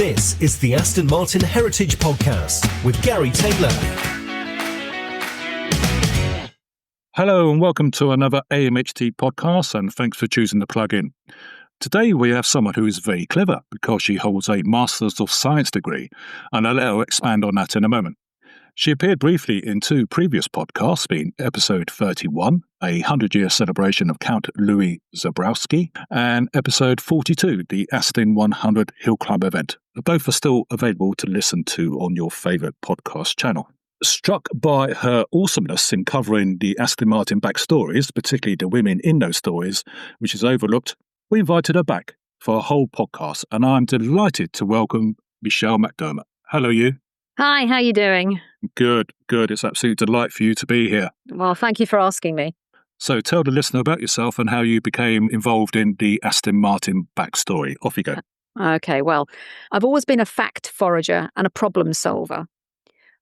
This is the Aston Martin Heritage Podcast with Gary Taylor. Hello and welcome to another AMHT podcast, and thanks for choosing to plug in. Today we have someone who is very clever because she holds a Masters of Science degree, and I'll let her expand on that in a moment. She appeared briefly in two previous podcasts, being episode 31, a 100-year celebration of Count Louis Zabrowski, and episode 42, the Aston 100 Hill Climb event. Both are still available to listen to on your favourite podcast channel. Struck by her awesomeness in covering the Aston Martin backstories, particularly the women in those stories, which is overlooked, we invited her back for a whole podcast, and I'm delighted to welcome Michelle McDermott. Hello, you. Hi, how are you doing? Good. It's an absolute delight for you to be here. Well, thank you for asking me. So tell the listener about yourself and how you became involved in the Aston Martin backstory. Off you go. Okay, well, I've always been a fact forager and a problem solver.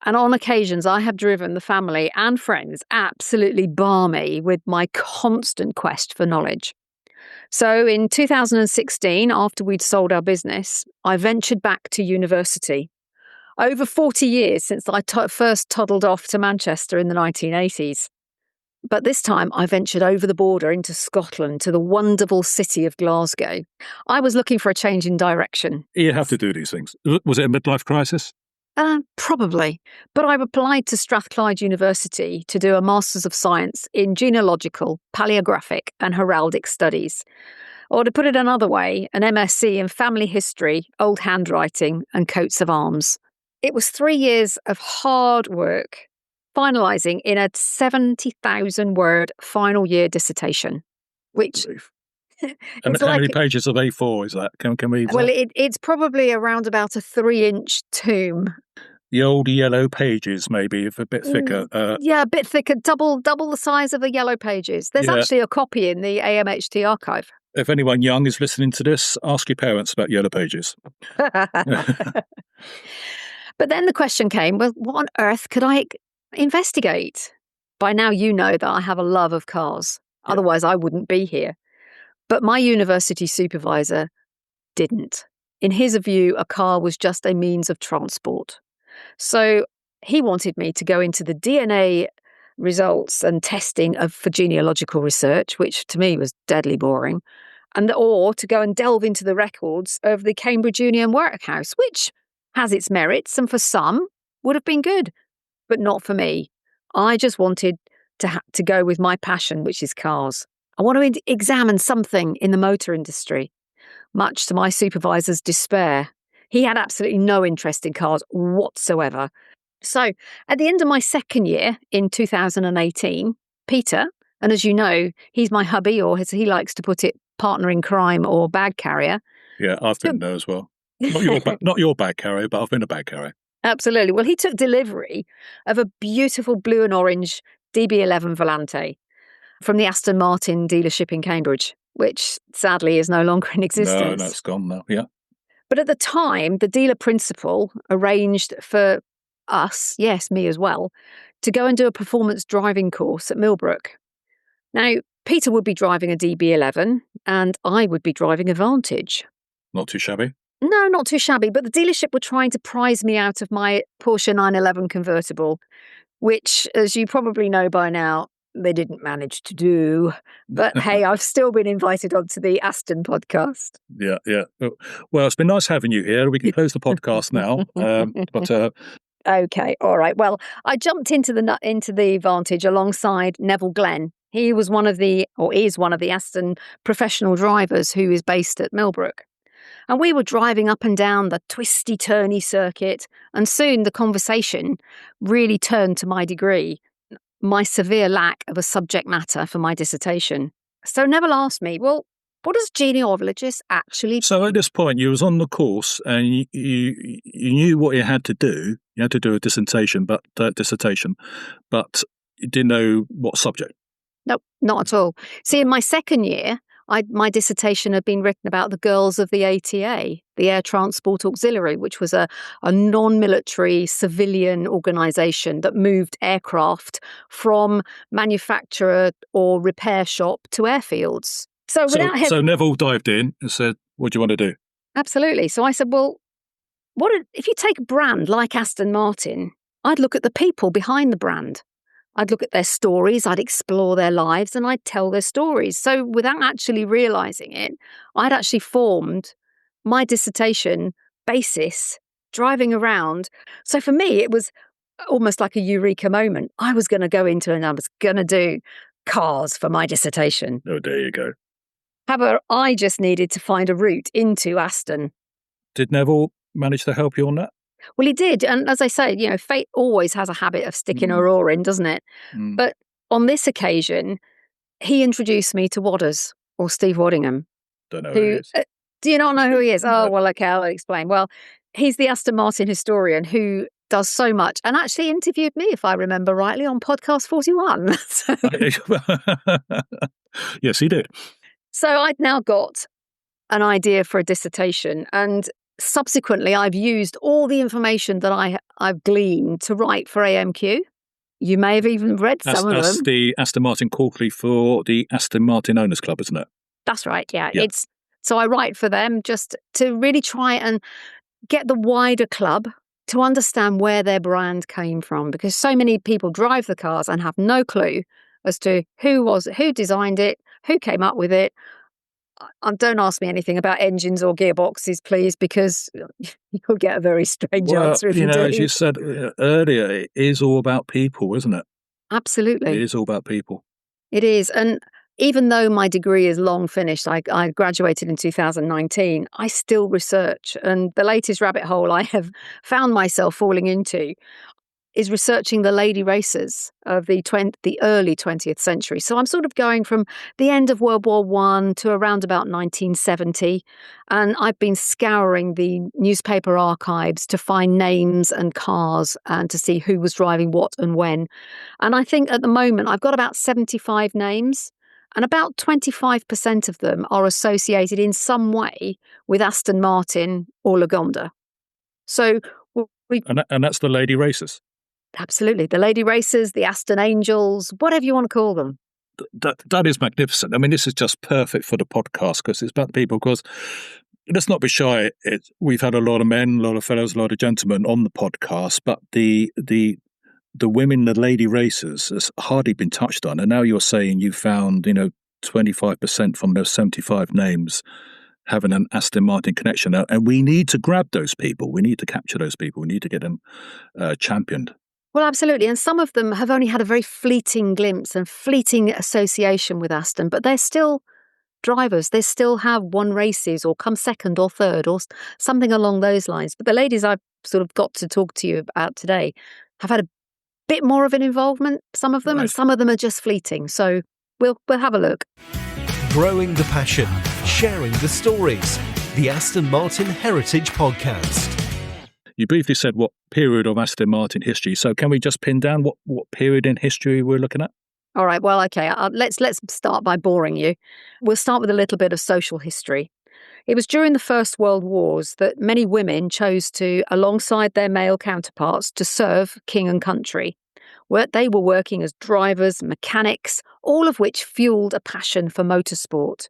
And on occasions, I have driven the family and friends absolutely balmy with my constant quest for knowledge. So in 2016, after we'd sold our business, I ventured back to university. Over 40 years since I first toddled off to Manchester in the 1980s. But this time I ventured over the border into Scotland to the wonderful city of Glasgow. I was looking for a change in direction. You have to do these things. Was it a midlife crisis? Probably. But I applied to Strathclyde University to do a Masters of Science in Genealogical, Palaeographic and Heraldic studies. Or to put it another way, an MSc in Family History, Old Handwriting and Coats of Arms. It was 3 years of hard work, finalising in a 70,000-word final year dissertation, which... And how many pages of A4 is that? Can we... Well, it's probably around about a 3-inch tome. The old yellow pages, maybe, if a bit thicker. Yeah, a bit thicker, double the size of the yellow pages. There's actually a copy in the AMHT archive. If anyone young is listening to this, ask your parents about yellow pages. But then the question came, well, what on earth could I investigate? By now you know that I have a love of cars. Yeah. Otherwise I wouldn't be here. But my university supervisor didn't. In his view, a car was just a means of transport. So he wanted me to go into the DNA results and testing for genealogical research, which to me was deadly boring, or to go and delve into the records of the Cambridge Union Workhouse, which has its merits and for some would have been good, but not for me. I just wanted to go with my passion, which is cars. I want to examine something in the motor industry, much to my supervisor's despair. He had absolutely no interest in cars whatsoever. So at the end of my second year in 2018, Peter, and as you know, he's my hubby, or as he likes to put it, partner in crime or bag carrier. Yeah, I've been there as well. Not your bag carrier, but I've been a bag carrier. Absolutely. Well, he took delivery of a beautiful blue and orange DB11 Volante from the Aston Martin dealership in Cambridge, which sadly is no longer in existence. No, it's gone now, yeah. But at the time, the dealer principal arranged for us, yes, me as well, to go and do a performance driving course at Millbrook. Now, Peter would be driving a DB11 and I would be driving a Vantage. Not too shabby? No, not too shabby, but the dealership were trying to prize me out of my Porsche 911 convertible, which, as you probably know by now, they didn't manage to do. But hey, I've still been invited onto the Aston podcast. Yeah. Well, it's been nice having you here. We can close the podcast now. Okay, all right. Well, I jumped into the Vantage alongside Neville Glenn. He is one of the Aston professional drivers who is based at Millbrook. And we were driving up and down the twisty-turny circuit, and soon the conversation really turned to my degree, my severe lack of a subject matter for my dissertation. So Neville asked me, well, what does genealogist actually do? So at this point, you was on the course and you knew what you had to do. You had to do a dissertation, but you didn't know what subject. No, not at all. See, in my second year, my dissertation had been written about the girls of the ATA, the Air Transport Auxiliary, which was a non-military civilian organisation that moved aircraft from manufacturer or repair shop to airfields. So Neville dived in and said, what do you want to do? Absolutely. So I said, well, if you take a brand like Aston Martin, I'd look at the people behind the brand. I'd look at their stories, I'd explore their lives, and I'd tell their stories. So without actually realising it, I'd actually formed my dissertation basis driving around. So for me, it was almost like a eureka moment. I was going to go into and I was going to do cars for my dissertation. Oh, there you go. However, I just needed to find a route into Aston. Did Neville manage to help you on that? Well, he did. And as I say, fate always has a habit of sticking her oar in, doesn't it? But on this occasion, he introduced me to Wadders, or Steve Waddingham. Don't know who he is. Do you not know who he is? Oh, well, okay, I'll explain. Well, he's the Aston Martin historian who does so much and actually interviewed me, if I remember rightly, on podcast 41. Yes, he did. So I'd now got an idea for a dissertation, and subsequently I've used all the information that I've gleaned to write for AMQ. You may have even read some of them. That's the Aston Martin Quarterly for the Aston Martin Owners Club, isn't it? That's right, yeah. So I write for them just to really try and get the wider club to understand where their brand came from, because so many people drive the cars and have no clue as to who designed it, who came up with it. Don't ask me anything about engines or gearboxes, please, because you'll get a very strange answer if you do. As you said earlier, it is all about people, isn't it? Absolutely. It is all about people. It is. And even though my degree is long finished, I graduated in 2019, I still research. And the latest rabbit hole I have found myself falling into is researching the lady racers of the early 20th century. So I'm sort of going from the end of World War I to around about 1970. And I've been scouring the newspaper archives to find names and cars and to see who was driving what and when. And I think at the moment I've got about 75 names, and about 25% of them are associated in some way with Aston Martin or Lagonda. So And that's the lady racers? Absolutely. The lady racers, the Aston Angels, whatever you want to call them. That is magnificent. I mean, this is just perfect for the podcast because it's about people. Because let's not be shy. We've had a lot of men, a lot of fellows, a lot of gentlemen on the podcast, but the women, the lady racers, has hardly been touched on. And now you're saying you found, 25% from those 75 names having an Aston Martin connection. And we need to grab those people. We need to capture those people. We need to get them championed. Well, absolutely. And some of them have only had a very fleeting glimpse and fleeting association with Aston, but they're still drivers. They still have won races or come second or third or something along those lines. But the ladies I've sort of got to talk to you about today have had a bit more of an involvement, some of them, and some of them are just fleeting. So we'll have a look. Growing the passion, sharing the stories. The Aston Martin Heritage Podcast. You briefly said what period of Aston Martin history. So can we just pin down what period in history we're looking at? All right. Well, okay. Let's start by boring you. We'll start with a little bit of social history. It was during the First World Wars that many women chose to, alongside their male counterparts, to serve king and country. Where they were working as drivers, mechanics, all of which fueled a passion for motorsport.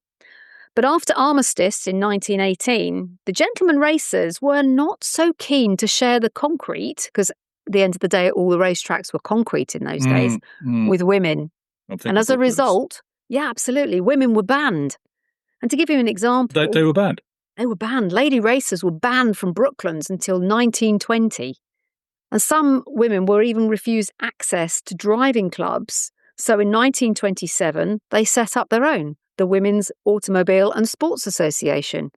But after Armistice in 1918, the gentlemen racers were not so keen to share the concrete, because at the end of the day, all the racetracks were concrete in those days, with women. And as a result, yeah, absolutely, women were banned. And to give you an example... They were banned? They were banned. Lady racers were banned from Brooklands until 1920. And some women were even refused access to driving clubs. So in 1927, they set up their own, the Women's Automobile and Sports Association.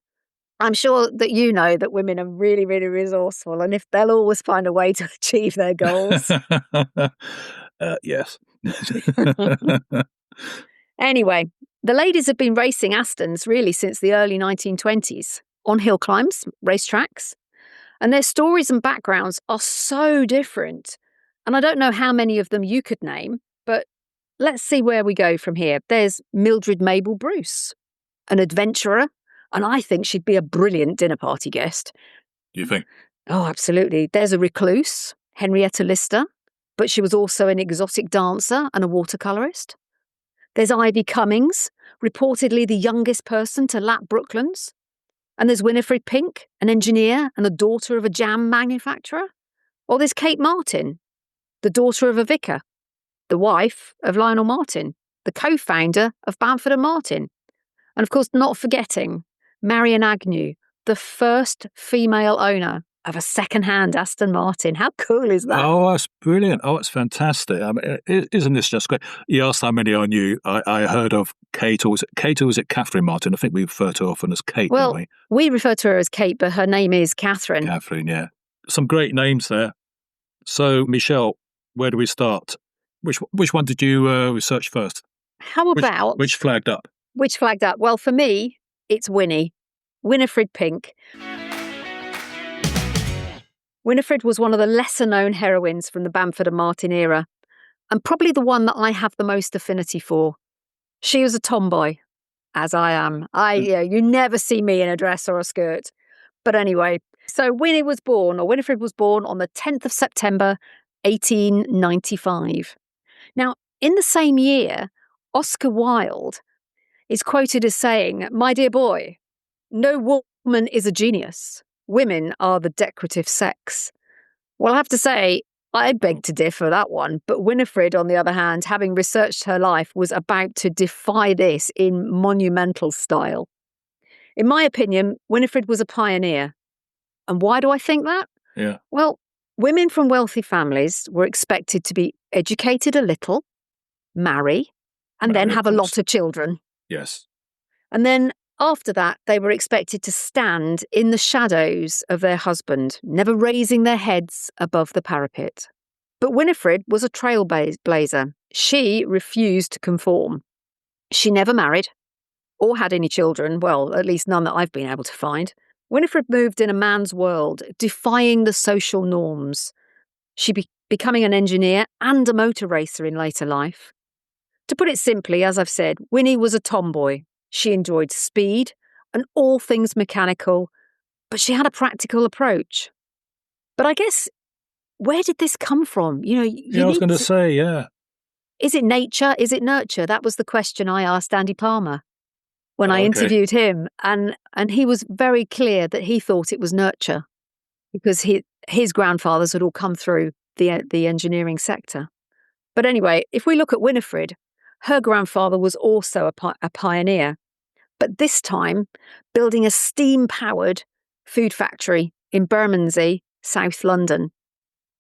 I'm sure that you know that women are really, really resourceful, and if they'll always find a way to achieve their goals. Yes. Anyway, the ladies have been racing Astons really since the early 1920s, on hill climbs, racetracks, and their stories and backgrounds are so different. And I don't know how many of them you could name, but let's see where we go from here. There's Mildred Mabel Bruce, an adventurer, and I think she'd be a brilliant dinner party guest. You think? Oh, absolutely. There's a recluse, Henrietta Lister, but she was also an exotic dancer and a watercolourist. There's Ivy Cummings, reportedly the youngest person to lap Brooklands. And there's Winifred Pink, an engineer and the daughter of a jam manufacturer. Or there's Kate Martin, the daughter of a vicar, the wife of Lionel Martin, the co-founder of Bamford and Martin. And of course, not forgetting Marion Agnew, the first female owner of a second-hand Aston Martin. How cool is that? Oh, that's brilliant. Oh, it's fantastic. I mean, isn't this just great? You asked how many I knew. I heard of Kate, or was it Catherine Martin? I think we refer to her often as Kate, Well, don't we refer to her as Kate, but her name is Catherine. Catherine, yeah. Some great names there. So, Michelle, where do we start? Which one did you research first? How about... Which flagged up? Which flagged up? Well, for me, it's Winifred Pink. Winifred was one of the lesser-known heroines from the Bamford and Martin era, and probably the one that I have the most affinity for. She was a tomboy, as I am. You never see me in a dress or a skirt. But anyway, so Winifred was born on the 10th of September, 1895. Now, in the same year, Oscar Wilde is quoted as saying, "My dear boy, no woman is a genius. Women are the decorative sex." Well, I have to say, I beg to differ that one, but Winifred, on the other hand, having researched her life, was about to defy this in monumental style. In my opinion, Winifred was a pioneer. And why do I think that? Yeah. Well, women from wealthy families were expected to be educated a little, marry, and then have a lot of children. Yes. And then after that, they were expected to stand in the shadows of their husband, never raising their heads above the parapet. But Winifred was a trailblazer. She refused to conform. She never married or had any children, well, at least none that I've been able to find. Winifred moved in a man's world, defying the social norms. She becoming an engineer and a motor racer in later life. To put it simply, as I've said, Winnie was a tomboy. She enjoyed speed and all things mechanical, but she had a practical approach. But I guess, where did this come from? I was going to say, yeah. Is it nature? Is it nurture? That was the question I asked Andy Palmer when I interviewed him. And he was very clear that he thought it was nurture because his grandfathers had all come through the engineering sector. But anyway, if we look at Winifred, her grandfather was also a pioneer, but this time building a steam-powered food factory in Bermondsey, South London.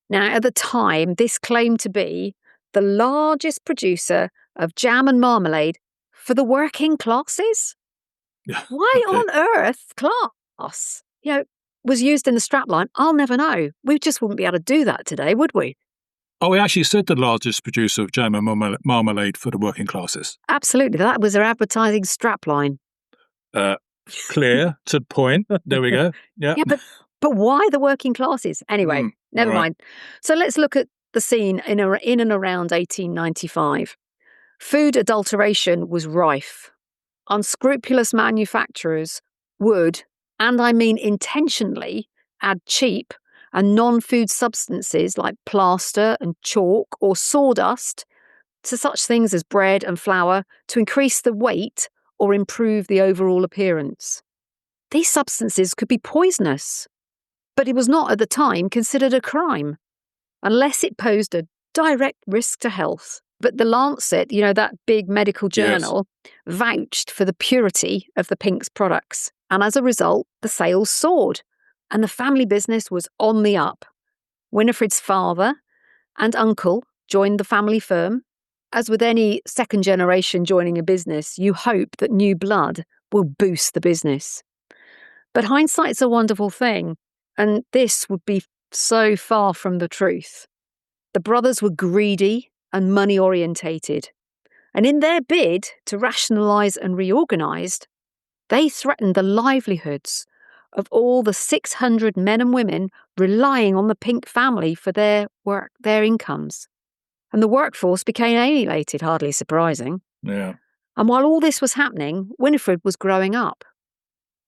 Now, at the time, this claimed to be the largest producer of jam and marmalade for the working classes. Why on earth class, was used in the strapline? I'll never know. We just wouldn't be able to do that today, would we? Oh, we actually said the largest producer of jam and marmalade for the working classes. Absolutely. That was their advertising strapline. Clear to the point. There we go. Yeah. Yeah, but why the working classes? Anyway, never mind. So let's look at the scene in and around 1895. Food adulteration was rife. Unscrupulous manufacturers would, and I mean intentionally, add cheap and non-food substances like plaster and chalk or sawdust to such things as bread and flour to increase the weight or improve the overall appearance. These substances could be poisonous, but it was not at the time considered a crime, unless it posed a direct risk to health. But the Lancet, that big medical journal, vouched for the purity of the Pink's products. And as a result, the sales soared and the family business was on the up. Winifred's father and uncle joined the family firm. As with any second generation joining a business, you hope that new blood will boost the business. But hindsight's a wonderful thing, and this would be so far from the truth. The brothers were greedy and money-orientated, and in their bid to rationalise and reorganise, they threatened the livelihoods of all the 600 men and women relying on the Pink family for their work, their incomes. And the workforce became alienated, hardly surprising. Yeah. And while all this was happening, Winifred was growing up.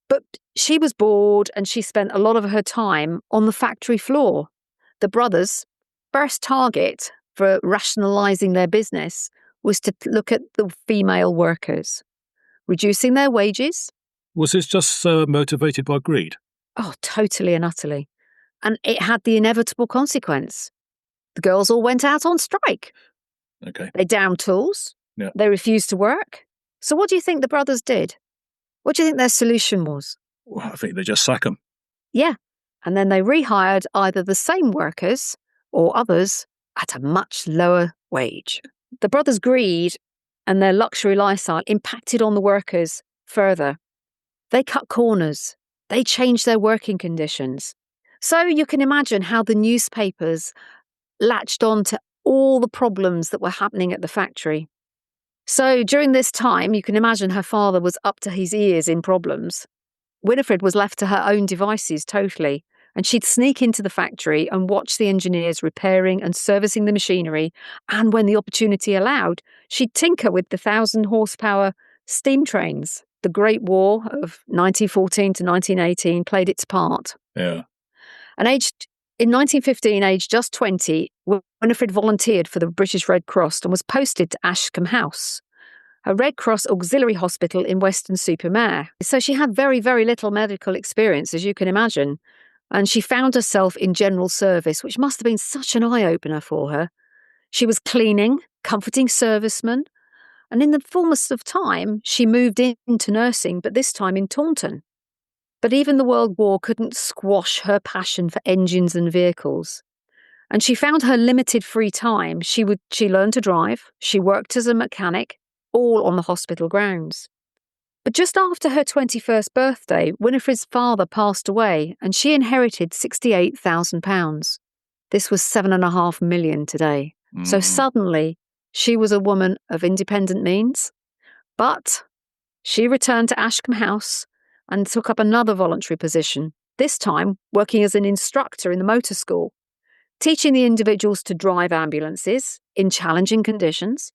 But she was bored and she spent a lot of her time on the factory floor. The brothers' first target for rationalising their business was to look at the female workers, reducing their wages Was this just motivated by greed? Oh, totally and utterly. And it had the inevitable consequence. The girls all went out on strike. Okay. They downed tools. Yeah. They refused to work. So what do you think the brothers did? What do you think their solution was? Well, I think they just sack them. Yeah. And then they rehired either the same workers or others at a much lower wage. The brothers' greed and their luxury lifestyle impacted on the workers further. They cut corners. They changed their working conditions. So you can imagine how the newspapers latched on to all the problems that were happening at the factory. So during this time, you can imagine her father was up to his ears in problems. Winifred was left to her own devices totally, and she'd sneak into the factory and watch the engineers repairing and servicing the machinery, and when the opportunity allowed, she'd tinker with the 1,000-horsepower steam trains. The Great War of 1914 to 1918 played its part. Yeah. And in 1915, aged just 20, Winifred volunteered for the British Red Cross and was posted to Ashcombe House, a Red Cross auxiliary hospital in Weston-super-Mare. So she had very, very little medical experience, as you can imagine. And she found herself in general service, which must have been such an eye-opener for her. She was cleaning, comforting servicemen, and in the fullness of time, she moved into nursing, but this time in Taunton. But even the World War couldn't squash her passion for engines and vehicles. And she found her limited free time. She learned to drive. She worked as a mechanic, all on the hospital grounds. But just after her 21st birthday, Winifred's father passed away and she inherited £68,000. This was $7.5 million today. So suddenly, she was a woman of independent means. But she returned to Ashcombe House and took up another voluntary position, this time working as an instructor in the motor school, teaching the individuals to drive ambulances in challenging conditions.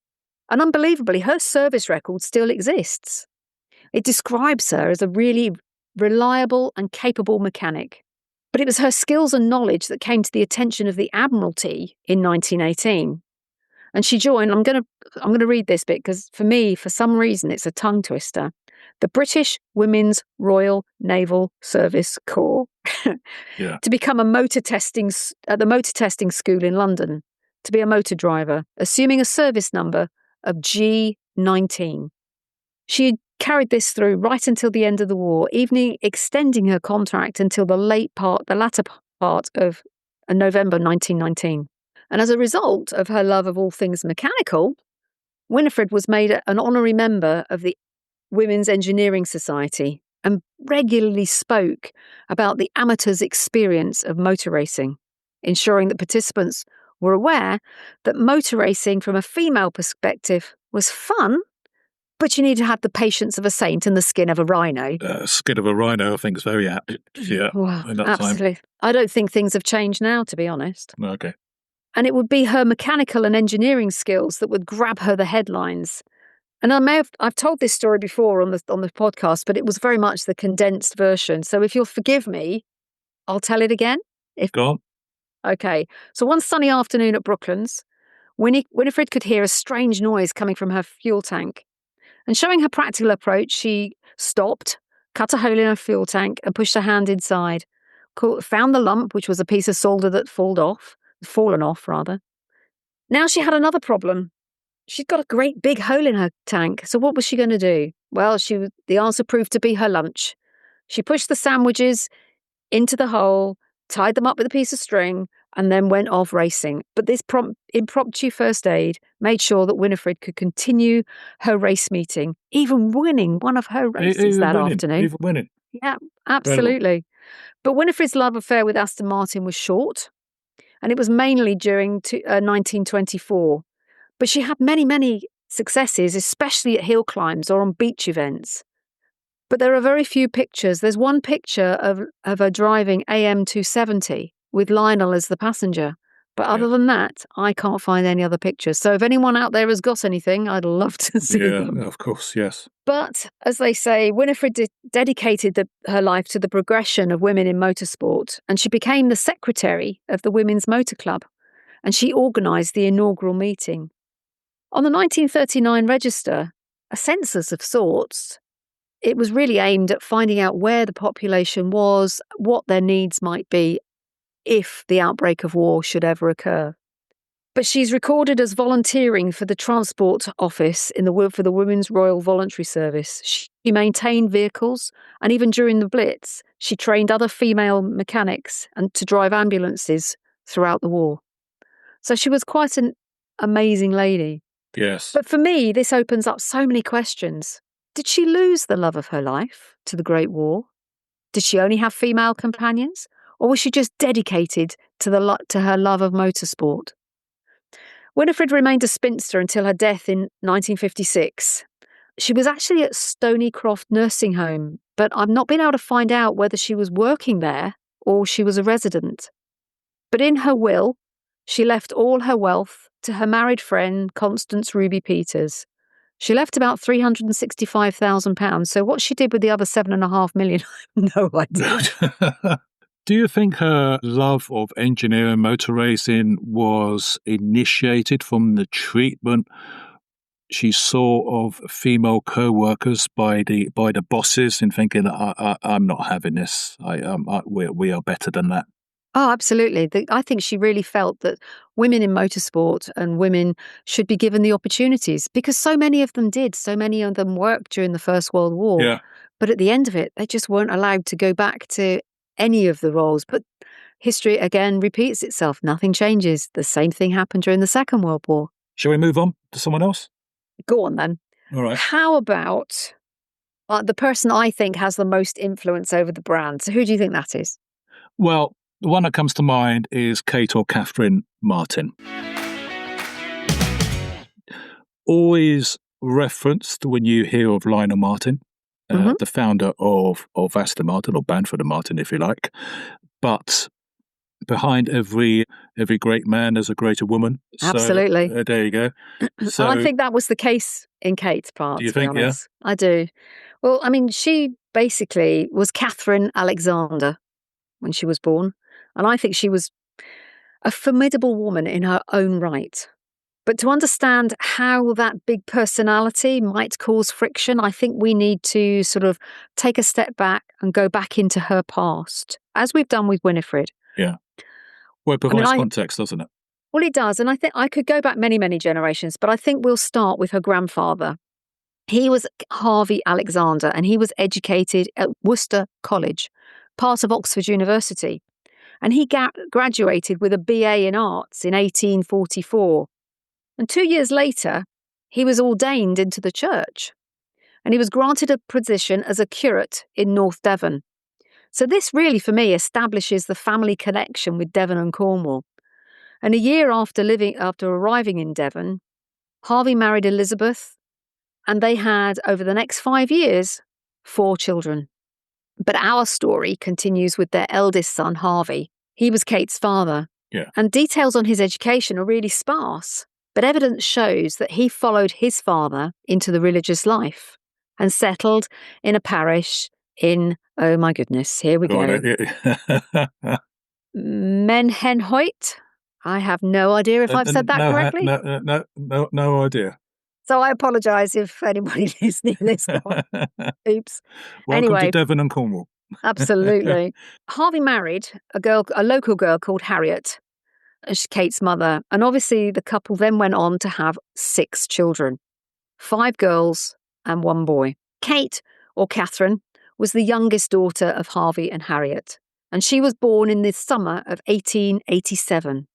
And unbelievably, her service record still exists. It describes her as a really reliable and capable mechanic. But it was her skills and knowledge that came to the attention of the Admiralty in 1918. And she joined, I'm going to read this bit because for me, for some reason, it's a tongue twister. The British Women's Royal Naval Service Corps to become at the motor testing school in London, to be a motor driver, assuming a service number of G19. She had carried this through right until the end of the war, even extending her contract until the latter part of November 1919. And as a result of her love of all things mechanical, Winifred was made an honorary member of the Women's Engineering Society and regularly spoke about the amateurs' experience of motor racing, ensuring that participants were aware that motor racing from a female perspective was fun, but you need to have the patience of a saint and the skin of a rhino. Skin of a rhino, I think, is very apt. Yeah, well, in that absolutely. time. I don't think things have changed now, to be honest. Okay. And it would be her mechanical and engineering skills that would grab her the headlines. And I've told this story before on the podcast, but it was very much the condensed version. So if you'll forgive me, I'll tell it again. Go on. Okay. So one sunny afternoon at Brooklands, Winifred could hear a strange noise coming from her fuel tank. And showing her practical approach, she stopped, cut a hole in her fuel tank and pushed her hand inside. Found the lump, which was a piece of solder that fallen off. Now she had another problem. She'd got a great big hole in her tank, so what was she going to do? Well, the answer proved to be her lunch. She pushed the sandwiches into the hole, tied them up with a piece of string, and then went off racing. But this impromptu first aid made sure that Winifred could continue her race meeting, even winning one of her races afternoon. Even winning. Yeah, absolutely. Incredible. But Winifred's love affair with Aston Martin was short, and it was mainly during 1924. But she had many, many successes, especially at hill climbs or on beach events. But there are very few pictures. There's one picture of her driving AM 270 with Lionel as the passenger. But other than that, I can't find any other pictures. So if anyone out there has got anything, I'd love to see them. Yeah, of course, yes. But as they say, Winifred dedicated her life to the progression of women in motorsport, and she became the secretary of the Women's Motor Club, and she organised the inaugural meeting. On the 1939 register, a census of sorts, it was really aimed at finding out where the population was, what their needs might be if the outbreak of war should ever occur. But she's recorded as volunteering for the Transport Office for the Women's Royal Voluntary Service. She maintained vehicles, and even during the Blitz, she trained other female mechanics and to drive ambulances throughout the war. So she was quite an amazing lady. Yes. But for me, this opens up so many questions. Did she lose the love of her life to the Great War? Did she only have female companions? Or was she just dedicated to her love of motorsport? Winifred remained a spinster until her death in 1956. She was actually at Stonycroft Nursing Home, but I've not been able to find out whether she was working there or she was a resident. But in her will, she left all her wealth to her married friend, Constance Ruby Peters. She left about £365,000. So what she did with the other $7.5 million, I have no idea. Do you think her love of engineering motor racing was initiated from the treatment she saw of female co-workers by the bosses in thinking, I'm not having this. We are better than that? Oh, absolutely. I think she really felt that women in motorsport and women should be given the opportunities because so many of them did. So many of them worked during the First World War. Yeah. But at the end of it, they just weren't allowed to go back to any of the roles. But history, again, repeats itself. Nothing changes. The same thing happened during the Second World War. Shall we move on to someone else? Go on, then. All right. How about the person I think has the most influence over the brand? So who do you think that is? Well, the one that comes to mind is Kate or Catherine Martin. Always referenced when you hear of Lionel Martin, the founder of Aston Martin, or Banford Martin, if you like. But behind every great man, there's a greater woman. Absolutely. So, there you go. So, I think that was the case in Kate's part, do you to be think, honest. Yeah? I do. Well, I mean, she basically was Catherine Alexander when she was born. And I think she was a formidable woman in her own right. But to understand how that big personality might cause friction, I think we need to sort of take a step back and go back into her past, as we've done with Winifred. Yeah. Well, it provides context, doesn't it? Well, it does. And I think I could go back many, many generations, but I think we'll start with her grandfather. He was Harvey Alexander, and he was educated at Worcester College, part of Oxford University. And he graduated with a BA in arts in 1844. And 2 years later, he was ordained into the church. And he was granted a position as a curate in North Devon. So this really, for me, establishes the family connection with Devon and Cornwall. And a year after arriving in Devon, Harvey married Elizabeth, and they had, over the next 5 years, 4 children. But our story continues with their eldest son, Harvey. He was Kate's father. Yeah. And details on his education are really sparse, but evidence shows that he followed his father into the religious life and settled in a parish in, oh my goodness, here we go. Menhenhoit. I have no idea if I've said that correctly. No idea. So I apologise if anybody listening this one. Oops. Welcome to Devon and Cornwall. Absolutely. Harvey married a local girl called Harriet, Kate's mother. And obviously the couple then went on to have 6 children, 5 girls and 1 boy. Kate, or Catherine, was the youngest daughter of Harvey and Harriet, and she was born in the summer of 1887.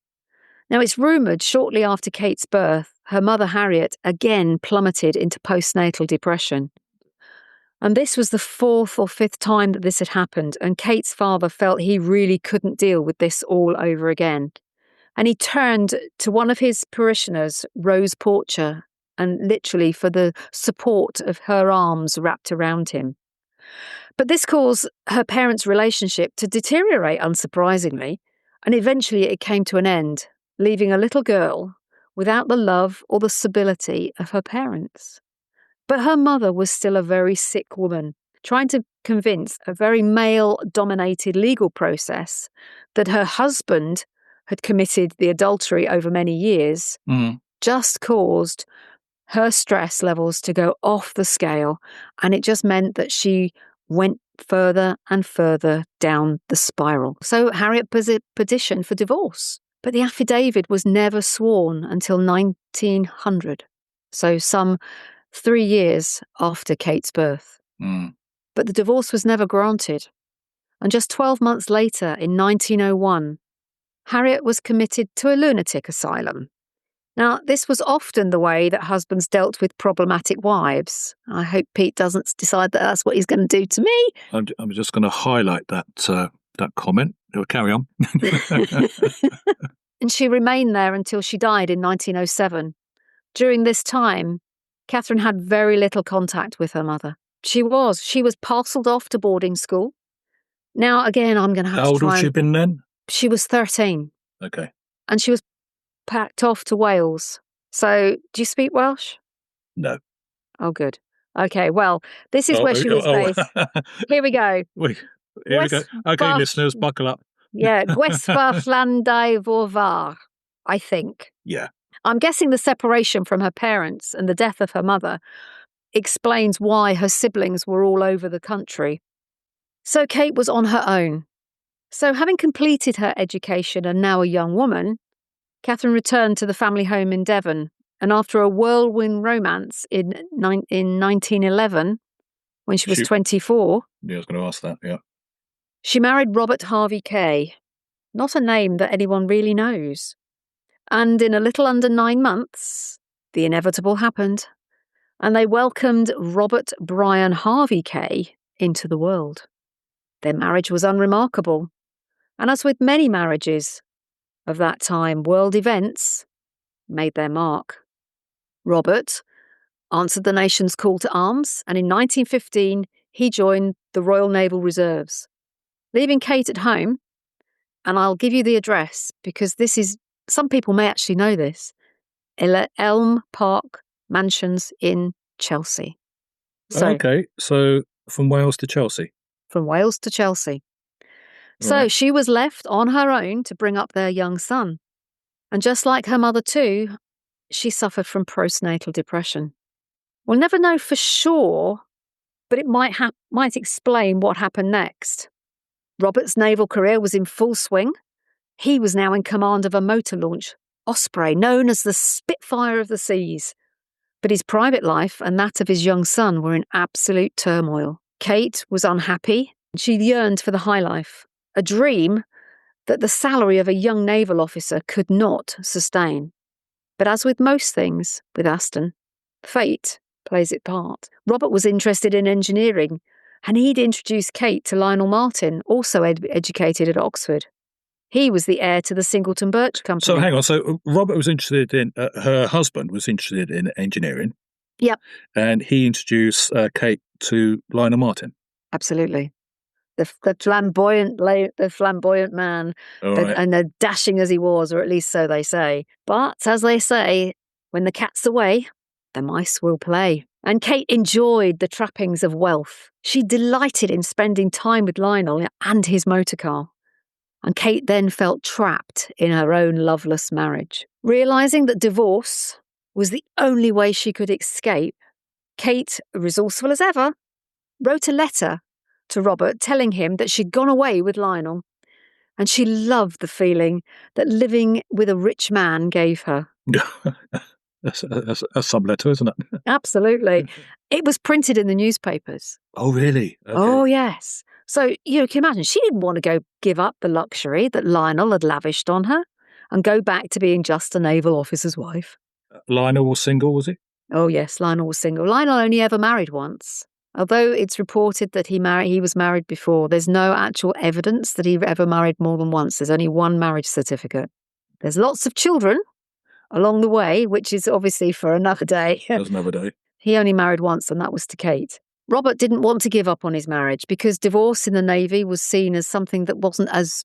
Now, it's rumoured shortly after Kate's birth, her mother Harriet again plummeted into postnatal depression. And this was the 4th or 5th time that this had happened, and Kate's father felt he really couldn't deal with this all over again. And he turned to one of his parishioners, Rose Porcher, and literally for the support of her arms wrapped around him. But this caused her parents' relationship to deteriorate, unsurprisingly, and eventually it came to an end, leaving a little girl without the love or the stability of her parents. But her mother was still a very sick woman, trying to convince a very male-dominated legal process that her husband had committed the adultery over many years, just caused her stress levels to go off the scale, and it just meant that she went further and further down the spiral. So Harriet petitioned for divorce, but the affidavit was never sworn until 1900, so some 3 years after Kate's birth. But the divorce was never granted, and just 12 months later, in 1901, Harriet was committed to a lunatic asylum. Now, this was often the way that husbands dealt with problematic wives. I hope Pete doesn't decide that that's what he's going to do to me. I'm just going to highlight that comment. Carry on. And she remained there until she died in 1907. During this time, Catherine had very little contact with her mother. She was parcelled off to boarding school. Now, again, I'm going to have How to old try. had she been then? She was 13. Okay. And she was packed off to Wales. So, do you speak Welsh? No. Oh, good. Okay, well, this is where she was based. Here we go. Here we go. Okay, listeners, buckle up. Yeah, Gwesfarllandau Forfar, I think. Yeah. I'm guessing the separation from her parents and the death of her mother explains why her siblings were all over the country. So Kate was on her own. So having completed her education and now a young woman, Catherine returned to the family home in Devon, and after a whirlwind romance in 1911, when she was 24... Yeah, I was going to ask that, yeah. She married Robert Harvey Kay, not a name that anyone really knows. And in a little under 9 months, the inevitable happened, and they welcomed Robert Brian Harvey Kay into the world. Their marriage was unremarkable, and as with many marriages of that time, world events made their mark. Robert answered the nation's call to arms, and in 1915 he joined the Royal Naval Reserves, leaving Kate at home. And I'll give you the address because this is, some people may actually know this, Elm Park Mansions in Chelsea. Okay, so from Wales to Chelsea. From Wales to Chelsea. So she was left on her own to bring up their young son. And just like her mother too, she suffered from postnatal depression. We'll never know for sure, but it might explain what happened next. Robert's naval career was in full swing. He was now in command of a motor launch, Osprey, known as the Spitfire of the Seas. But his private life and that of his young son were in absolute turmoil. Kate was unhappy. She yearned for the high life, a dream that the salary of a young naval officer could not sustain. But as with most things with Aston, fate plays its part. Robert was interested in engineering, and he'd introduced Kate to Lionel Martin, also educated at Oxford. He was the heir to the Singleton Birch Company. So hang on, so Robert was interested in, her husband was interested in engineering. Yep. And he introduced Kate to Lionel Martin. Absolutely. The flamboyant man, and the dashing as he was, or at least so they say. But as they say, when the cat's away, the mice will play. And Kate enjoyed the trappings of wealth. She delighted in spending time with Lionel and his motor car. And Kate then felt trapped in her own loveless marriage. Realising that divorce was the only way she could escape, Kate, resourceful as ever, wrote a letter to Robert telling him that she'd gone away with Lionel, and she loved the feeling that living with a rich man gave her. That's a sub-letter, isn't it? Absolutely. It was printed in the newspapers. Oh, really? Okay. Oh, yes. So, you can imagine, she didn't want to go give up the luxury that Lionel had lavished on her and go back to being just a naval officer's wife. Lionel was single, was he? Oh, yes, Lionel was single. Lionel only ever married once. Although it's reported that he was married before, there's no actual evidence that he ever married more than once. There's only one marriage certificate. There's lots of children along the way, which is obviously for another day. There's another day. He only married once, and that was to Kate. Robert didn't want to give up on his marriage because divorce in the Navy was seen as something that wasn't as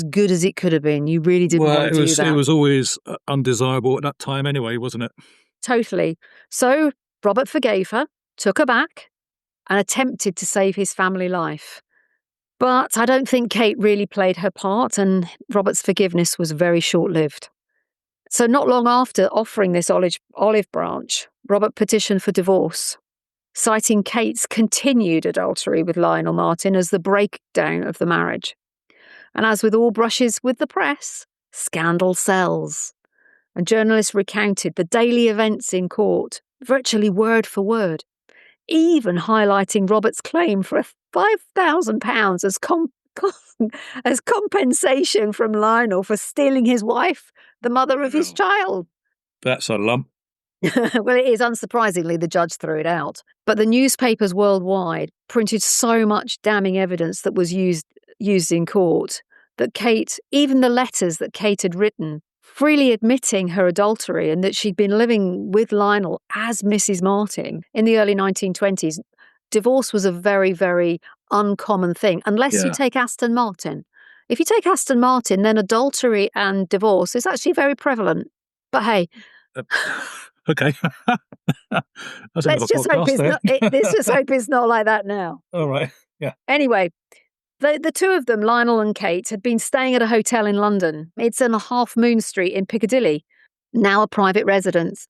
good as it could have been. You really didn't want to do that. It was always undesirable at that time anyway, wasn't it? Totally. So Robert forgave her, took her back, and attempted to save his family life. But I don't think Kate really played her part, and Robert's forgiveness was very short-lived. So not long after offering this olive branch, Robert petitioned for divorce, citing Kate's continued adultery with Lionel Martin as the breakdown of the marriage. And as with all brushes with the press, scandal sells. And journalists recounted the daily events in court, virtually word for word, even highlighting Robert's claim for £5,000 as compensation from Lionel for stealing his wife, the mother of his child. That's a lump. Well, it is. Unsurprisingly, the judge threw it out. But the newspapers worldwide printed so much damning evidence that was used in court that Kate, even the letters that Kate had written, freely admitting her adultery and that she'd been living with Lionel as Mrs. Martin in the early 1920s. Divorce was a very, very uncommon thing, unless you take Aston Martin. If you take Aston Martin, then adultery and divorce is actually very prevalent. But hey... Okay. Let's just hope it's not like that now. All right. Yeah. Anyway, the two of them, Lionel and Kate, had been staying at a hotel in London. It's on a Half Moon Street in Piccadilly, now a private residence.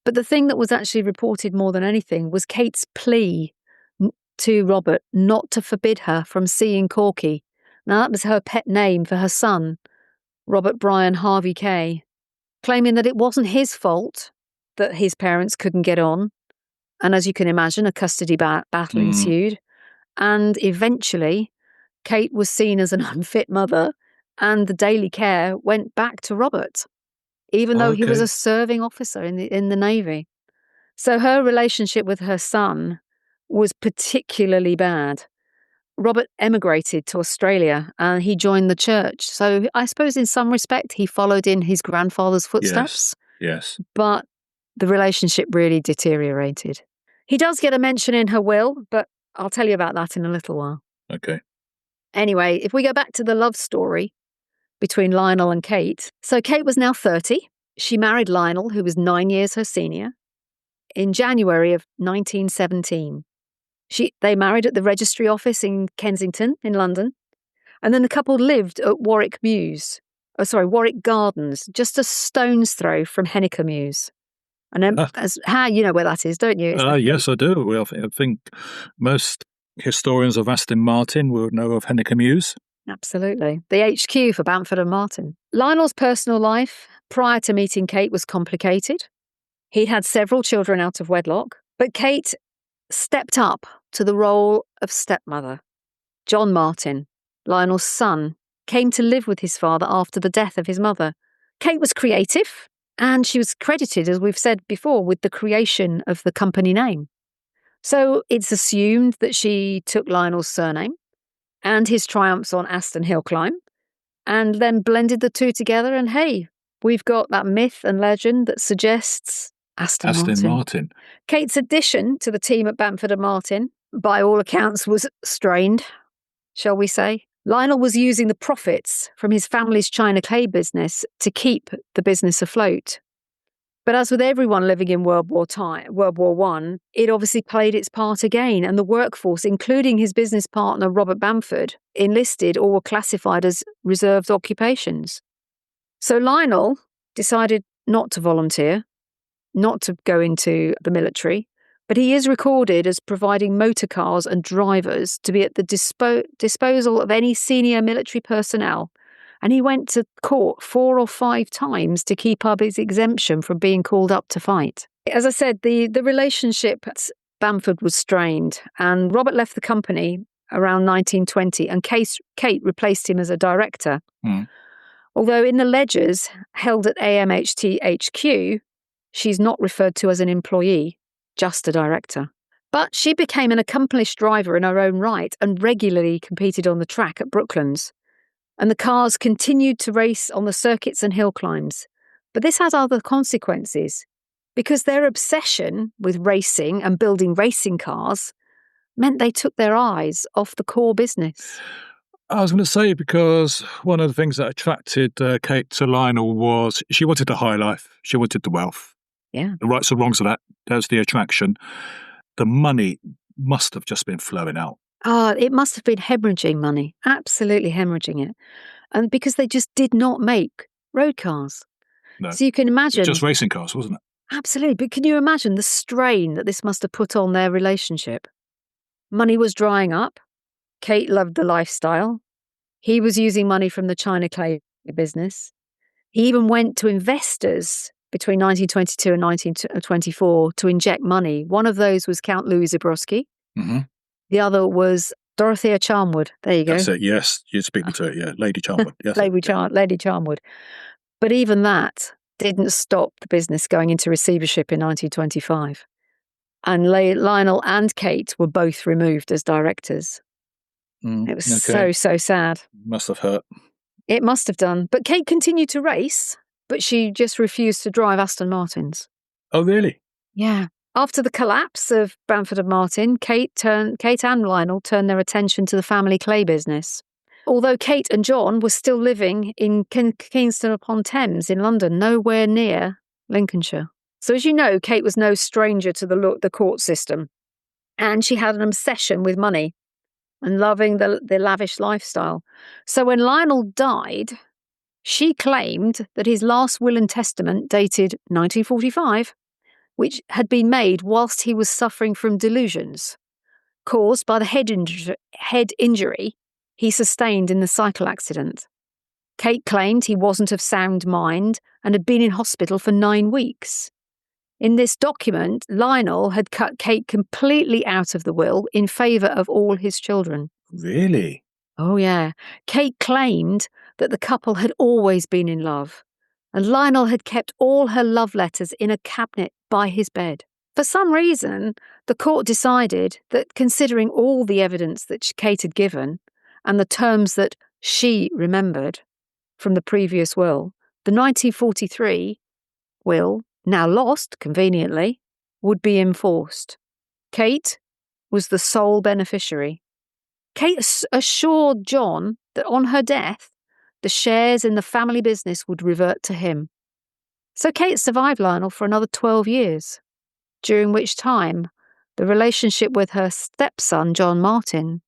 But the thing that was actually reported more than anything was Kate's plea to Robert not to forbid her from seeing Corky. Now, that was her pet name for her son, Robert Brian Harvey Kay, claiming that it wasn't his fault that his parents couldn't get on. And as you can imagine, a custody battle ensued. And eventually, Kate was seen as an unfit mother, and the daily care went back to Robert, even though he was a serving officer in the Navy. So her relationship with her son was particularly bad. Robert emigrated to Australia and he joined the church. So I suppose in some respect he followed in his grandfather's footsteps. Yes. But the relationship really deteriorated. He does get a mention in her will, but I'll tell you about that in a little while. Okay. Anyway, if we go back to the love story between Lionel and Kate. So Kate was now 30. She married Lionel, who was 9 years her senior, in January of 1917. They married at the registry office in Kensington, in London. And then the couple lived at Warwick Gardens, just a stone's throw from Henniker Mews. And then, you know where that is, don't you? Yes, I do. Well, I think most historians of Aston Martin will know of Henniker Mews. Absolutely. The HQ for Bamford and Martin. Lionel's personal life prior to meeting Kate was complicated. He'd had several children out of wedlock, but Kate stepped up to the role of stepmother. John Martin, Lionel's son, came to live with his father after the death of his mother. Kate was creative, and she was credited, as we've said before, with the creation of the company name. So it's assumed that she took Lionel's surname and his triumphs on Aston Hill Climb, and then blended the two together, and hey, we've got that myth and legend that suggests Aston Martin. Kate's addition to the team at Bamford and Martin, by all accounts, was strained, shall we say. Lionel was using the profits from his family's China clay business to keep the business afloat. But as with everyone living in World War I, it obviously played its part again, and the workforce, including his business partner Robert Bamford, enlisted or were classified as reserved occupations. So Lionel decided not to volunteer, not to go into the military, but he is recorded as providing motor cars and drivers to be at the disposal of any senior military personnel. And he went to court 4 or 5 times to keep up his exemption from being called up to fight. As I said, the relationship at Bamford was strained, and Robert left the company around 1920, and Kate replaced him as a director. Although in the ledgers held at AMHT HQ, she's not referred to as an employee, just a director. But she became an accomplished driver in her own right and regularly competed on the track at Brooklands. And the cars continued to race on the circuits and hill climbs. But this had other consequences, because their obsession with racing and building racing cars meant they took their eyes off the core business. I was going to say, because one of the things that attracted Kate to Lionel was she wanted the high life. She wanted the wealth. Yeah. The rights and wrongs of that, there's the attraction. The money must have just been flowing out. It must have been hemorrhaging money, absolutely hemorrhaging it. And because they just did not make road cars. No. So you can imagine. Just racing cars, wasn't it? Absolutely. But can you imagine the strain that this must have put on their relationship? Money was drying up. Kate loved the lifestyle. He was using money from the China clay business. He even went to investors between 1922 and 1924 to inject money. One of those was Count Louis Zabrowski. Mm-hmm. The other was Dorothea Charmwood. There you go. That's it, yes. You speak me to it, yeah. Lady Charmwood. Yes, Lady Charmwood. But even that didn't stop the business going into receivership in 1925. And Lionel and Kate were both removed as directors. It was so sad. Must have hurt. It must have done. But Kate continued to race, but she just refused to drive Aston Martins. Oh, really? Yeah. After the collapse of Bamford and Martin, Kate and Lionel turned their attention to the family clay business. Although Kate and John were still living in Kingston upon Thames in London, nowhere near Lincolnshire. So as you know, Kate was no stranger to the court system. And she had an obsession with money and loving the lavish lifestyle. So when Lionel died, she claimed that his last will and testament, dated 1945, which had been made whilst he was suffering from delusions caused by the head injury he sustained in the cycle accident. Kate claimed he wasn't of sound mind and had been in hospital for 9 weeks. In this document, Lionel had cut Kate completely out of the will in favour of all his children. Really? Oh, yeah. Kate claimed that the couple had always been in love, and Lionel had kept all her love letters in a cabinet by his bed. For some reason, the court decided that, considering all the evidence that Kate had given and the terms that she remembered from the previous will, the 1943 will, now lost conveniently, would be enforced. Kate was the sole beneficiary. Kate assured John that on her death, the shares in the family business would revert to him. So Kate survived Lionel for another 12 years, during which time the relationship with her stepson, John Martin,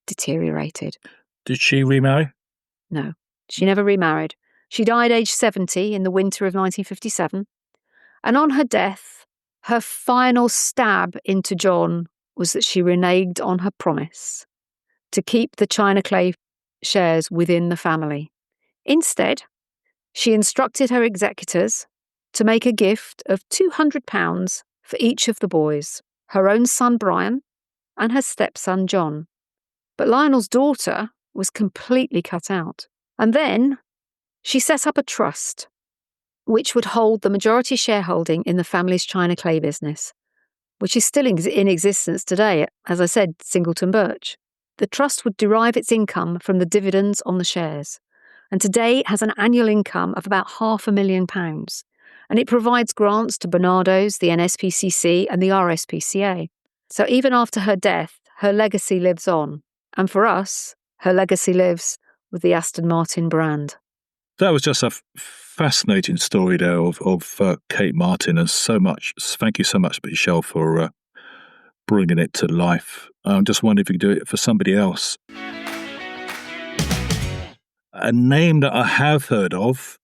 deteriorated. Did she remarry? No, she never remarried. She died aged 70 in the winter of 1957. And on her death, her final stab into John was that she reneged on her promise to keep the China clay shares within the family. Instead, she instructed her executors to make a gift of £200 for each of the boys, her own son Brian and her stepson John. But Lionel's daughter was completely cut out. And then she set up a trust which would hold the majority shareholding in the family's China clay business, which is still in existence today, as I said, Singleton Birch. The trust would derive its income from the dividends on the shares, and today it has an annual income of about £500,000, and it provides grants to Barnardo's, the NSPCC and the RSPCA. So even after her death, her legacy lives on, and for us, her legacy lives with the Aston Martin brand. That was just a fascinating story there of Kate Martin, and so much. Thank you so much, Michelle, for bringing it to life. I'm just wondering if you could do it for somebody else. A name that I have heard of,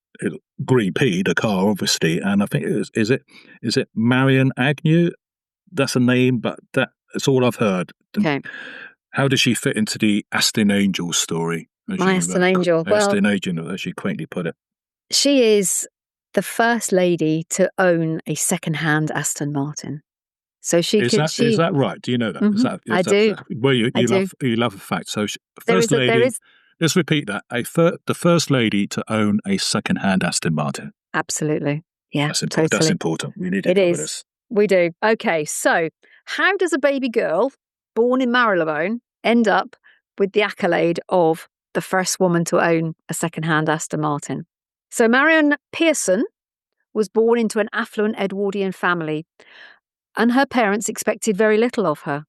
Green P, the car, obviously, and I think is it Marion Agnew? That's a name, but that's all I've heard. Okay. How does she fit into the Aston Angel story? My Aston Angel. Aston Angel, as she quaintly put it. She is the first lady to own a second-hand Aston Martin. So she is that right? Do you know that? Mm-hmm. I do. Well, you love a fact. So first lady. Let's repeat that. The first lady to own a second-hand Aston Martin. Absolutely. Yeah, totally. That's important. We need to cover this. We do. Okay, so how does a baby girl born in Marylebone end up with the accolade of the first woman to own a second-hand Aston Martin? So Marion Pearson was born into an affluent Edwardian family, and her parents expected very little of her.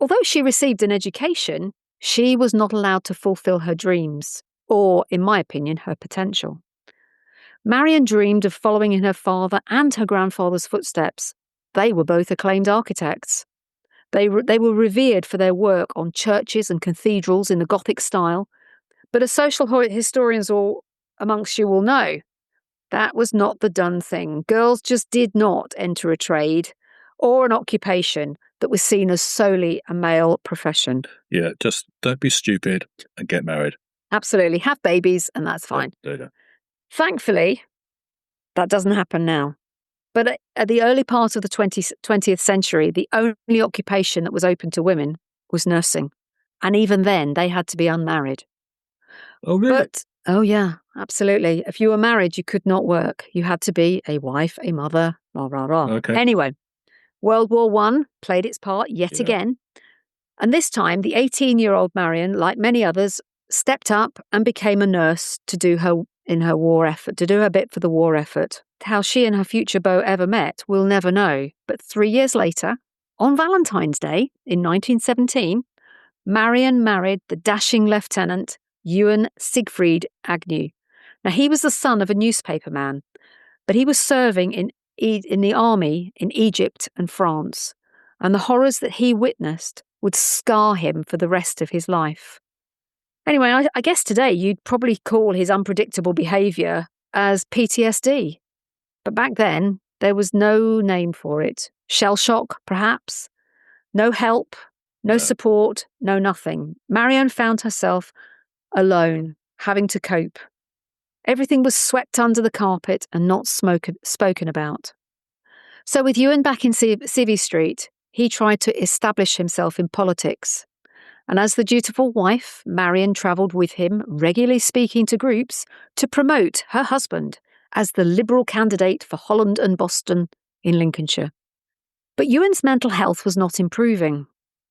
Although she received an education, she was not allowed to fulfill her dreams, or, in my opinion, her potential. Marion dreamed of following in her father and her grandfather's footsteps. They were both acclaimed architects. They were revered for their work on churches and cathedrals in the Gothic style, but as social historians amongst you will know, That was not the done thing. Girls just did not enter a trade or an occupation that was seen as solely a male profession. Yeah, just don't be stupid and get married. Absolutely. Have babies, and that's fine. Yeah. Thankfully, that doesn't happen now. But at the early part of the 20th century, the only occupation that was open to women was nursing. And even then, they had to be unmarried. Oh, really? But, oh yeah, absolutely. If you were married, you could not work. You had to be a wife, a mother, rah, rah, rah. Okay. Anyway, World War I played its part yet again. And this time, the 18-year-old Marion, like many others, stepped up and became a nurse to do her war effort, to do her bit for the war effort. How she and her future beau ever met, we'll never know. But 3 years later, on Valentine's Day in 1917, Marion married the dashing lieutenant Ewan Siegfried Agnew. Now, he was the son of a newspaperman, but he was serving in the army in Egypt and France, and the horrors that he witnessed would scar him for the rest of his life. Anyway, I guess today you'd probably call his unpredictable behaviour as PTSD. But back then, there was no name for it. Shell shock, perhaps. No help, no support, no nothing. Marion found herself alone, having to cope. Everything was swept under the carpet and not spoken about. So with Ewan back in Civvy Street, he tried to establish himself in politics. And as the dutiful wife, Marion travelled with him, regularly speaking to groups to promote her husband as the Liberal candidate for Holland and Boston in Lincolnshire. But Ewan's mental health was not improving,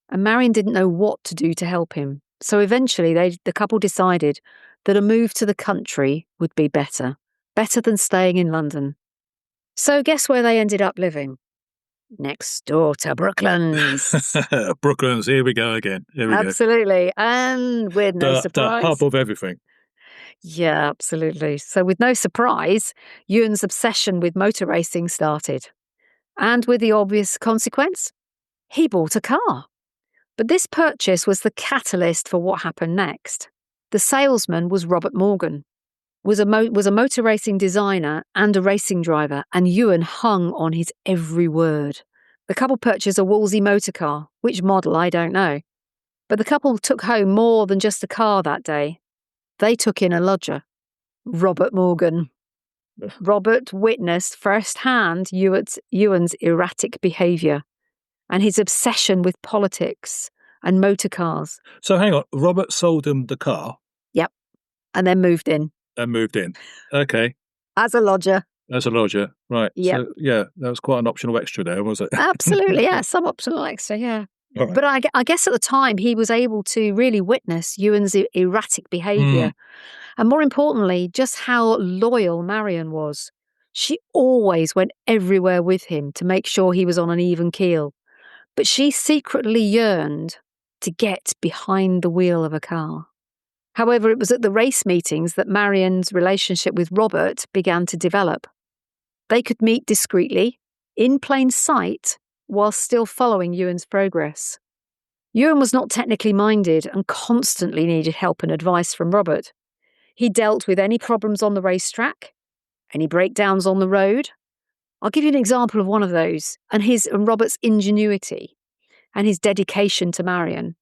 and Marion didn't know what to do to help him. So eventually the couple decided that a move to the country would be better than staying in London. So guess where they ended up living? Next door to Brooklands. Brooklands, here we go again. Here we Absolutely. And with no surprise. The hub of everything. Yeah, absolutely. So with no surprise, Ewan's obsession with motor racing started. And with the obvious consequence, he bought a car. But this purchase was the catalyst for what happened next. The salesman was Robert Morgan, was a motor racing designer and a racing driver, and Ewan hung on his every word. The couple purchased a Wolsey motor car, which model I don't know. But the couple took home more than just a car that day. They took in a lodger, Robert Morgan. Robert witnessed firsthand Ewan's erratic behaviour and his obsession with politics and motor cars. So hang on, Robert sold him the car? Yep, and then moved in. Okay. As a lodger. Right. Yep. So, yeah, that was quite an optional extra there, was it? Absolutely, yeah, some optional extra, yeah. Right. But I guess at the time he was able to really witness Ewan's erratic behaviour. And more importantly, just how loyal Marion was. She always went everywhere with him to make sure he was on an even keel. But she secretly yearned to get behind the wheel of a car. However, it was at the race meetings that Marion's relationship with Robert began to develop. They could meet discreetly, in plain sight, while still following Ewan's progress. Ewan was not technically minded and constantly needed help and advice from Robert. He dealt with any problems on the racetrack, any breakdowns on the road. I'll give you an example of one of those, and Robert's ingenuity and his dedication to Marion.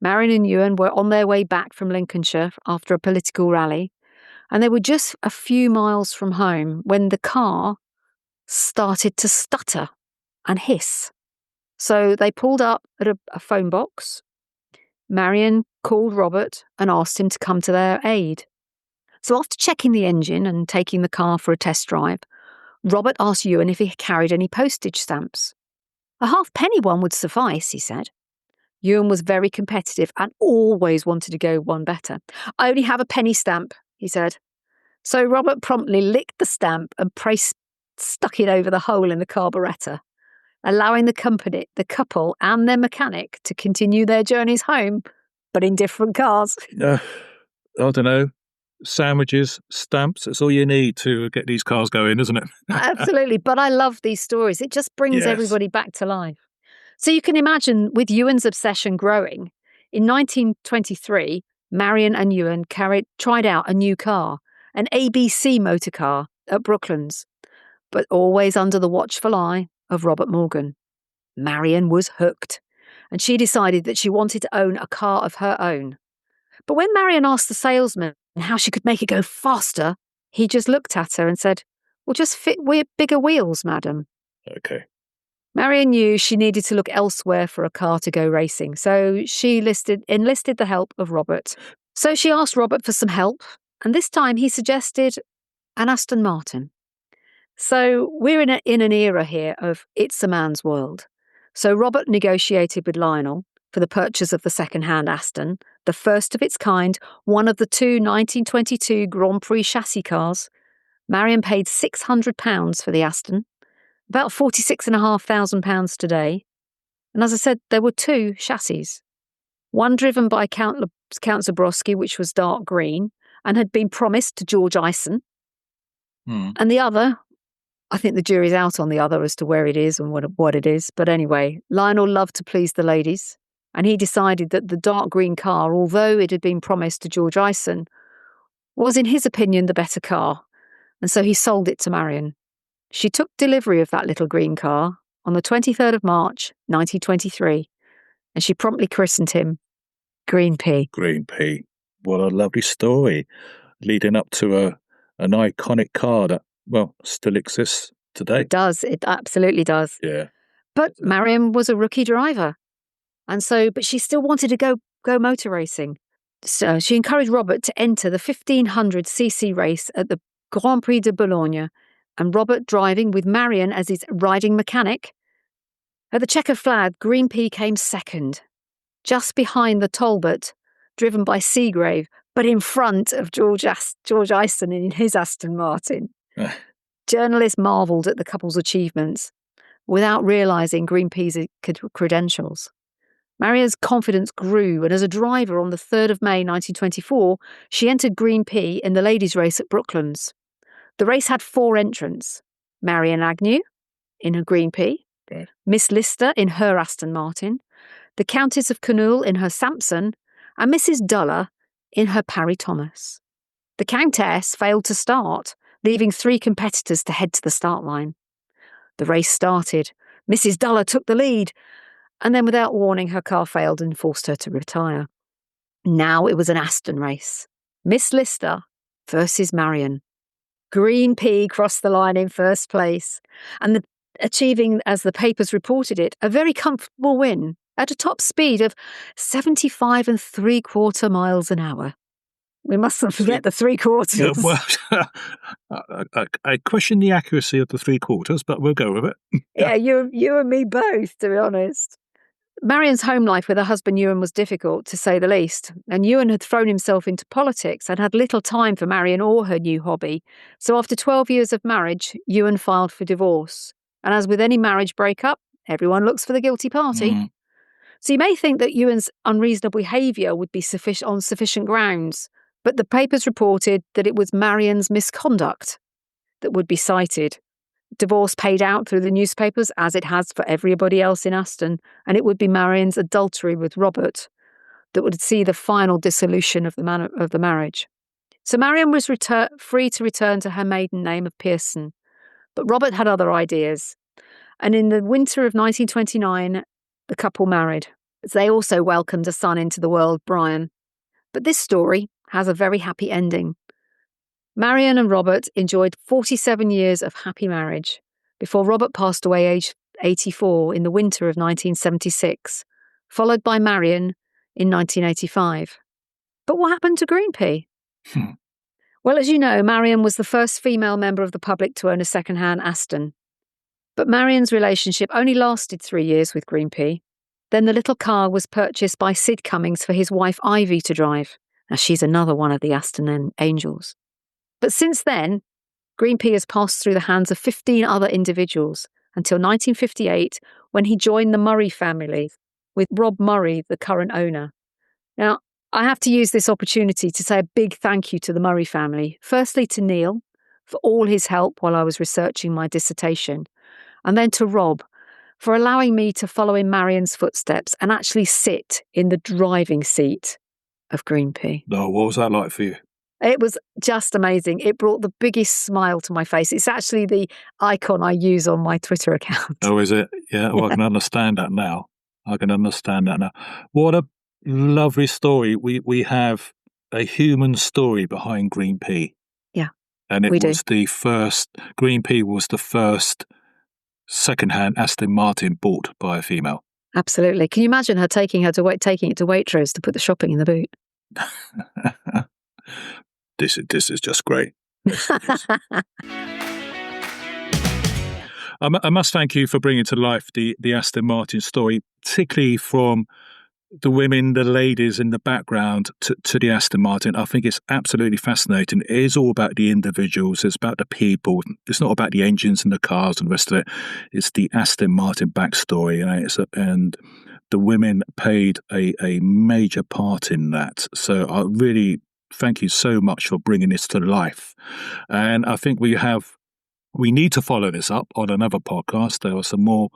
Marion and Ewan were on their way back from Lincolnshire after a political rally, and they were just a few miles from home when the car started to stutter and hiss. So they pulled up at a phone box. Marion called Robert and asked him to come to their aid. So after checking the engine and taking the car for a test drive, Robert asked Ewan if he carried any postage stamps. A halfpenny one would suffice, he said. Ewan was very competitive and always wanted to go one better. I only have a penny stamp, he said. So Robert promptly licked the stamp and stuck it over the hole in the carburettor, allowing the couple and their mechanic to continue their journeys home, but in different cars. I don't know. Sandwiches, stamps, it's all you need to get these cars going, isn't it? Absolutely. But I love these stories. It just brings everybody back to life. So you can imagine with Ewan's obsession growing, in 1923, Marion and Ewan tried out a new car, an ABC motor car, at Brooklands, but always under the watchful eye of Robert Morgan. Marion was hooked, and she decided that she wanted to own a car of her own. But when Marion asked the salesman how she could make it go faster, he just looked at her and said, "Well, just fit bigger wheels, madam." Okay. Marion knew she needed to look elsewhere for a car to go racing, so she enlisted the help of Robert. So she asked Robert for some help, and this time he suggested an Aston Martin. So we're in an era here of it's a man's world. So Robert negotiated with Lionel for the purchase of the second-hand Aston, the first of its kind, one of the two 1922 Grand Prix chassis cars. Marion paid £600 for the Aston, about £46,500 today. And as I said, there were two chassis. One driven by Count Zabrowski, which was dark green, and had been promised to George Ison. And the other, I think the jury's out on the other as to where it is and what it is. But anyway, Lionel loved to please the ladies, and he decided that the dark green car, although it had been promised to George Ison, was in his opinion the better car. And so he sold it to Marion. She took delivery of that little green car on the 23rd of March, 1923, and she promptly christened him Green P. Green P. What a lovely story, leading up to an iconic car that, well, still exists today. It does. It absolutely does. Yeah. But Marion was a rookie driver. But she still wanted to go motor racing. So she encouraged Robert to enter the 1500cc race at the Grand Prix de Boulogne, and Robert driving with Marion as his riding mechanic. At the checkered flag, Green P came second, just behind the Talbot, driven by Seagrave, but in front of George Ison in his Aston Martin. Journalists marvelled at the couple's achievements without realising Green P's credentials. Marion's confidence grew, and as a driver on the 3rd of May 1924, she entered Green P in the ladies' race at Brooklands. The race had 4 entrants: Marion Agnew in her Green P, right, Miss Lister in her Aston Martin, the Countess of Connaught in her Sampson, and Mrs. Duller in her Parry Thomas. The Countess failed to start, leaving 3 competitors to head to the start line. The race started. Mrs. Duller took the lead, and then without warning, her car failed and forced her to retire. Now it was an Aston race. Miss Lister versus Marion. Green P crossed the line in first place, and achieving, as the papers reported it, a very comfortable win at a top speed of 75 3/4 miles an hour. We mustn't forget the 3/4. Yeah, well, I question the accuracy of the 3/4, but we'll go with it. Yeah, you and me both, to be honest. Marion's home life with her husband Ewan was difficult, to say the least, and Ewan had thrown himself into politics and had little time for Marion or her new hobby. So after 12 years of marriage, Ewan filed for divorce. And as with any marriage breakup, everyone looks for the guilty party. So you may think that Ewan's unreasonable behaviour would be on sufficient grounds, but the papers reported that it was Marion's misconduct that would be cited. Divorce paid out through the newspapers, as it has for everybody else in Aston, and it would be Marion's adultery with Robert that would see the final dissolution of the marriage. So Marion was free to return to her maiden name of Pearson, but Robert had other ideas. And in the winter of 1929, the couple married. They also welcomed a son into the world, Brian. But this story has a very happy ending. Marion and Robert enjoyed 47 years of happy marriage before Robert passed away aged 84 in the winter of 1976, followed by Marion in 1985. But what happened to Green P? Well, as you know, Marion was the first female member of the public to own a second-hand Aston. But Marion's relationship only lasted 3 years with Green P. Then the little car was purchased by Sid Cummings for his wife Ivy to drive. Now, she's another one of the Aston Angels. But since then, Green P has passed through the hands of 15 other individuals until 1958, when he joined the Murray family with Rob Murray, the current owner. Now, I have to use this opportunity to say a big thank you to the Murray family. Firstly, to Neil for all his help while I was researching my dissertation, and then to Rob for allowing me to follow in Marion's footsteps and actually sit in the driving seat of Green P. No, what was that like for you? It was just amazing. It brought the biggest smile to my face. It's actually the icon I use on my Twitter account. Oh, is it? Yeah, well, I can understand that now. What a lovely story. We have a human story behind Green Pea. Yeah, and we do. Green Pea was the first second-hand Aston Martin bought by a female. Absolutely. Can you imagine her taking it to Waitrose to put the shopping in the boot? This is just great. I must thank you for bringing to life the Aston Martin story, particularly from the women, the ladies in the background to the Aston Martin. I think it's absolutely fascinating. It is all about the individuals. It's about the people. It's not about the engines and the cars and the rest of it. It's the Aston Martin backstory, and the women played a major part in that. So I really thank you so much for bringing this to life. And I think we need to follow this up on another podcast. There are some more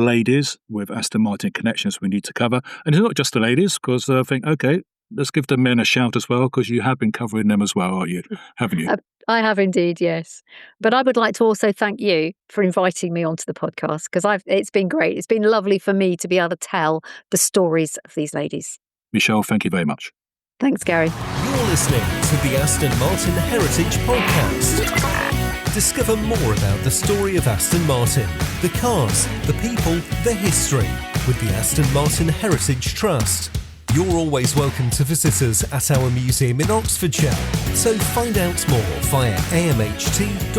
ladies with Aston Martin connections we need to cover. And it's not just the ladies, because I think, okay, let's give the men a shout as well, because you have been covering them as well, aren't you? Haven't you? I have indeed, yes. But I would like to also thank you for inviting me onto the podcast, because it's been great. It's been lovely for me to be able to tell the stories of these ladies. Michelle, thank you very much. Thanks, Gary. You're listening to the Aston Martin Heritage Podcast. Discover more about the story of Aston Martin, the cars, the people, the history with the Aston Martin Heritage Trust. You're always welcome to visit us at our museum in Oxfordshire, so find out more via amht.org.uk.